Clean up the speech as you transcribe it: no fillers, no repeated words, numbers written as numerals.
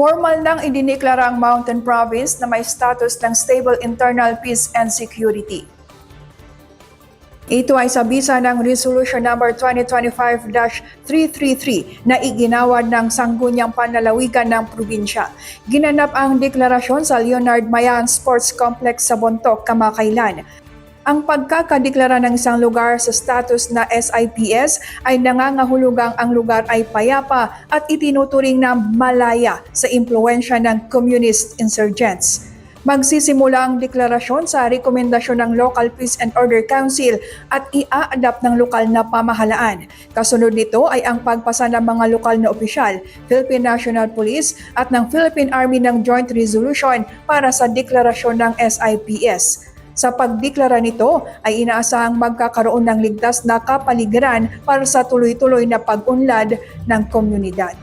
Formal nang idineklara ang Mountain Province na may status ng stable internal peace and security. Ito ay sa bisa ng Resolution number 2025-333 na iginawad ng Sangguniang Panlalawigan ng probinsya. Ginanap ang deklarasyon sa Leonard Mayan Sports Complex sa Bontoc, kamakailan. Ang pagkakadeklara ng isang lugar sa status na SIPS ay nangangahulugang ang lugar ay payapa at itinuturing na malaya sa impluwensya ng communist insurgents. Magsisimula ang deklarasyon sa rekomendasyon ng Local Peace and Order Council at i-a-adapt ng lokal na pamahalaan. Kasunod nito ay ang pagpasa ng mga lokal na opisyal, Philippine National Police at ng Philippine Army ng Joint Resolution para sa deklarasyon ng SIPS. Sa pagdeklara nito ay inaasahang magkakaroon ng ligtas na kapaligiran para sa tuloy-tuloy na pag-unlad ng komunidad.